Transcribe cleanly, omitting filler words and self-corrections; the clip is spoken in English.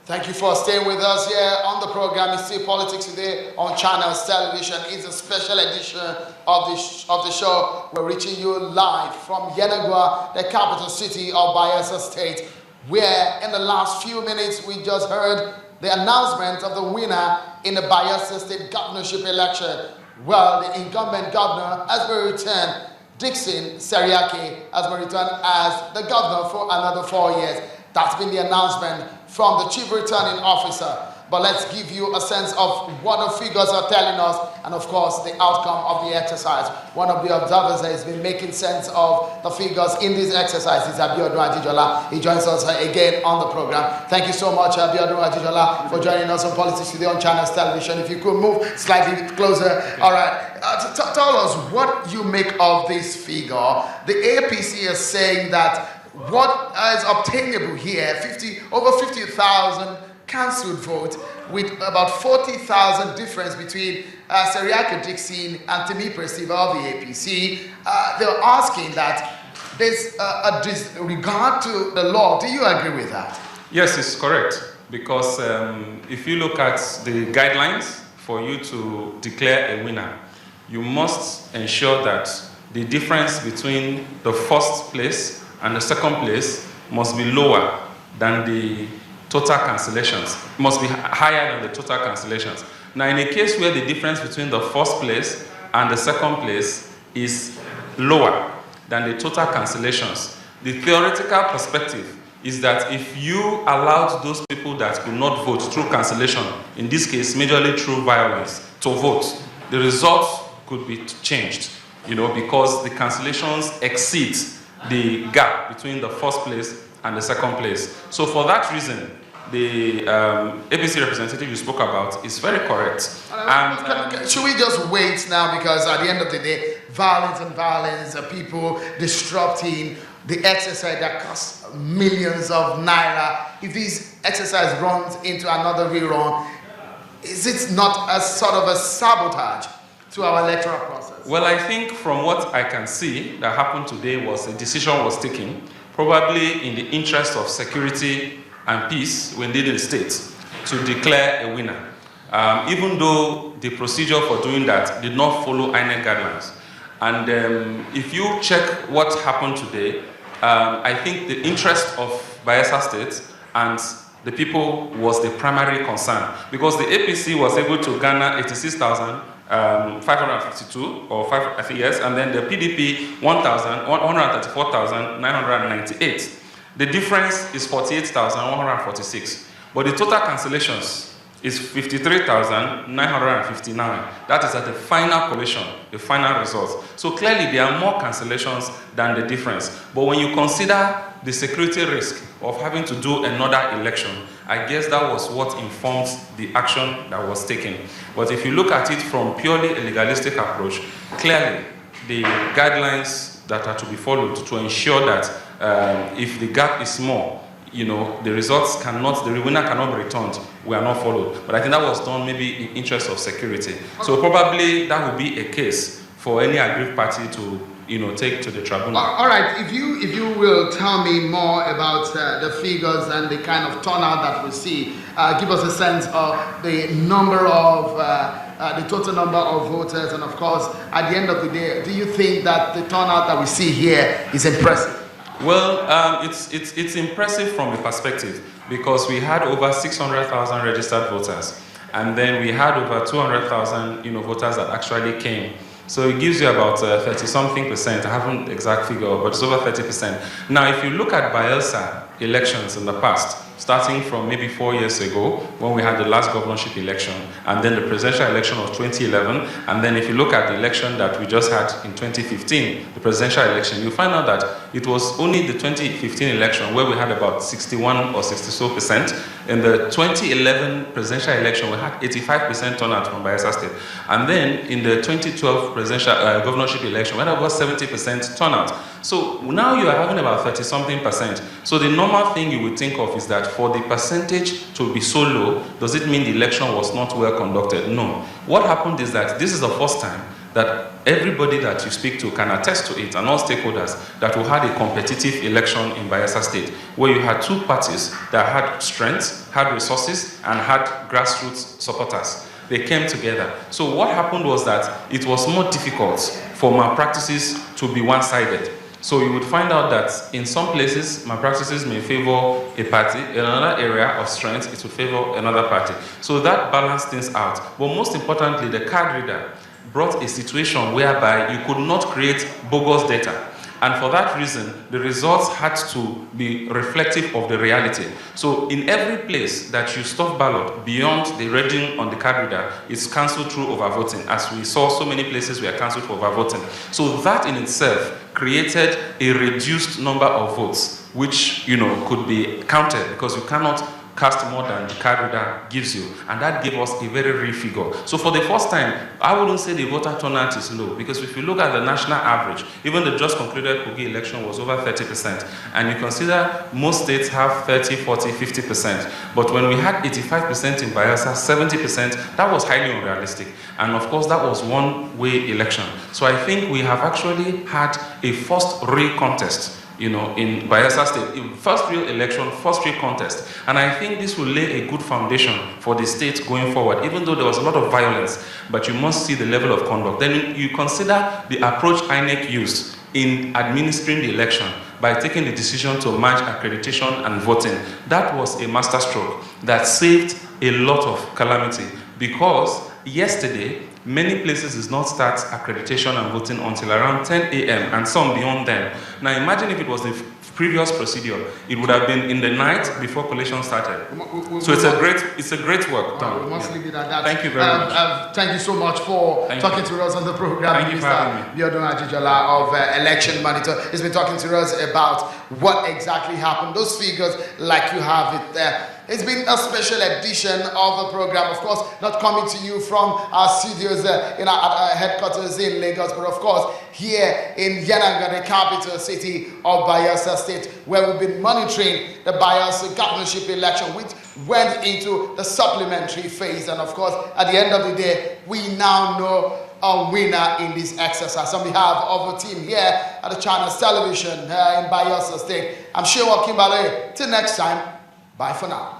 Thank you for staying with us here on the program. It's still Politics Today on Channels Television. It's a special edition of the show. We're reaching you live from Yenagoa, the capital city of Bayelsa State, where in the last few minutes we just heard the announcement of the winner in the Bayelsa State governorship election. Well, the incumbent governor has been returned. Dixon Seriake has been returned as the governor for another 4 years. That's been the announcement from the chief returning officer. But let's give you a sense of what the figures are telling us and, of course, the outcome of the exercise. One of the observers has been making sense of the figures in this exercise is Abiodun Ajijola. He joins us again on the program. Thank you so much, Abiodun Ajijola, for joining us on Politics Today on Channels Television. If you could move slightly closer. All right. Tell us what you make of this figure. The APC is saying that what is obtainable here, over 50,000 cancelled vote with about 40,000 difference between Seriake Dixon and Timi Percival of the APC. They're asking that there's a disregard to the law. Do you agree with that? Yes, it's correct. Because if you look at the guidelines for you to declare a winner, you must ensure that the difference between the first place and the second place must be lower than the total cancellations. It must be higher than the total cancellations. Now, in a case where the difference between the first place and the second place is lower than the total cancellations, the theoretical perspective is that if you allowed those people that could not vote through cancellation, in this case, majorly through violence, to vote, the results could be changed, because the cancellations exceed the gap between the first place and the second place. So for that reason, the APC representative you spoke about is very correct. Should we just wait now, because at the end of the day, violence, people disrupting the exercise that costs millions of naira. If this exercise runs into another rerun, is it not a sort of a sabotage to our electoral process? Well, I think from what I can see that happened today was a decision was taken, probably in the interest of security and peace within the state, to declare a winner. Even though the procedure for doing that did not follow INEC guidelines. And if you check what happened today, I think the interest of Bayelsa State and the people was the primary concern, because the APC was able to garner 86,552 or 5, I think, yes, and then the PDP 134,998. The difference is 48,146, but the total cancellations is 53,959. That is at the final collation, the final result. So clearly there are more cancellations than the difference. But when you consider the security risk of having to do another election, I guess that was what informed the action that was taken. But if you look at it from purely a legalistic approach, clearly the guidelines that are to be followed to ensure that if the gap is small, the results cannot, the winner cannot be returned, we are not followed. But I think that was done maybe in interest of security. So probably that would be a case for any aggrieved party to, take to the tribunal. All right, if you will tell me more about the figures and the kind of turnout that we see, give us a sense of the number of, the total number of voters, and of course, at the end of the day, do you think that the turnout that we see here is impressive? Well, it's impressive from the perspective, because we had over 600,000 registered voters, and then we had over 200,000 voters that actually came. So it gives you about 30-something%. I haven't the exact figure, but it's over 30%. Now, if you look at Bayelsa elections in the past, starting from maybe 4 years ago, when we had the last governorship election, and then the presidential election of 2011, and then if you look at the election that we just had in 2015, the presidential election, you find out that it was only the 2015 election where we had about 61 or 60-so%. In the 2011 presidential election, we had 85% turnout from Bayelsa State. And then in the 2012 presidential governorship election, we had about 70% turnout. So now you are having about 30-something%. So the normal thing you would think of is that for the percentage to be so low, does it mean the election was not well conducted? No. What happened is that this is the first time that everybody that you speak to can attest to it, and all stakeholders, that we had a competitive election in Bayelsa State, where you had two parties that had strength, had resources, and had grassroots supporters. They came together. So what happened was that it was more difficult for malpractices to be one-sided. So you would find out that in some places, malpractices may favor a party, in another area of strength, it would favor another party. So that balanced things out. But most importantly, the card reader brought a situation whereby you could not create bogus data. And for that reason, the results had to be reflective of the reality. So in every place that you stuff ballot beyond the reading on the card reader, it's cancelled through overvoting. As we saw, so many places were cancelled for overvoting. So that in itself created a reduced number of votes, which could be counted, because you cannot cast more than the card reader gives you, and that gave us a very real figure. So for the first time, I wouldn't say the voter turnout is low, because if you look at the national average, even the just concluded Kogi election was over 30%, and you consider most states have 30, 40, 50%, but when we had 85% in Bayelsa, 70%, that was highly unrealistic, and of course that was one-way election. So I think we have actually had a first real contest in Bayelsa State, first real election, first real contest. And I think this will lay a good foundation for the state going forward, even though there was a lot of violence, but you must see the level of conduct. Then you consider the approach INEC used in administering the election by taking the decision to merge accreditation and voting. That was a masterstroke that saved a lot of calamity, because yesterday, many places does not start accreditation and voting until around 10 a.m. and some beyond then. Now imagine if it was the previous procedure, it would have been in the night before collation started. So it's a great work done. We must leave it at that. Thank you very much. Thank you so much for talking to us on the program. Thank you for having me. Biodun Ajijola of Election Monitor has been talking to us about what exactly happened. Those figures, like you have it there. It's been a special edition of the program, of course, not coming to you from our studios at our headquarters in Lagos, but of course here in Yenagoa, the capital city of Bayelsa State, where we've been monitoring the Bayelsa governorship election, which went into the supplementary phase. And of course, at the end of the day, we now know a winner in this exercise. On behalf of the team here at the Channels Television in Bayelsa State, I'm Shewa Kimbale. Till next time, bye for now.